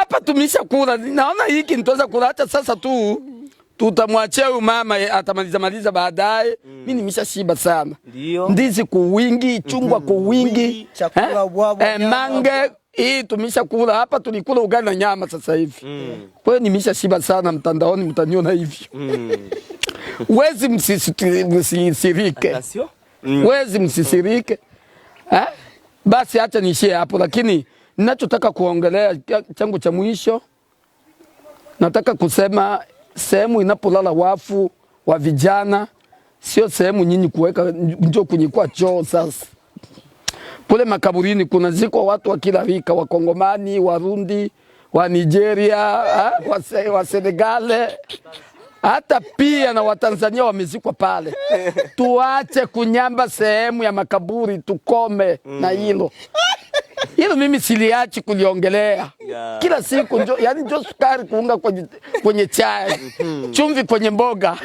hapa tumesha kula. Naona hiki nitaweza kula hata sasa tu. Tutamwachia huyu mama atamaliza baadaye. Mimi nimeshashiba sana. Ndio. Ndizi kwa wingi, chungwa kwa wingi, chakula bwabwa, mange hii tumesha kula hapa, tulikula ugali na nyama sasa hivi. Kwa hiyo nimeshashiba sana, mtandaoni mtaniona hivyo. Wezi msisirike. Wezi msisirike. Basi acha niishie hapo, lakini ninachotaka kuongelea changu cha mwisho, nataka kusema sehemu inapolala wafu wa vijana sio sehemu nyinyi kuweka njoo kunyikwa choo. Sasa kule makaburini kuna ziko watu wa kila rika, wa Kongomani, Warundi, wa Nigeria, wa Senegal, hata pia na Watanzania wamezikwa pale. Tuache kunyamba sehemu ya makaburi, tukome na hilo. Hilo mimi siliachi kuliongelea. Kila siku yani sukari kuunga kwenye chai, chumvi kwenye mboga.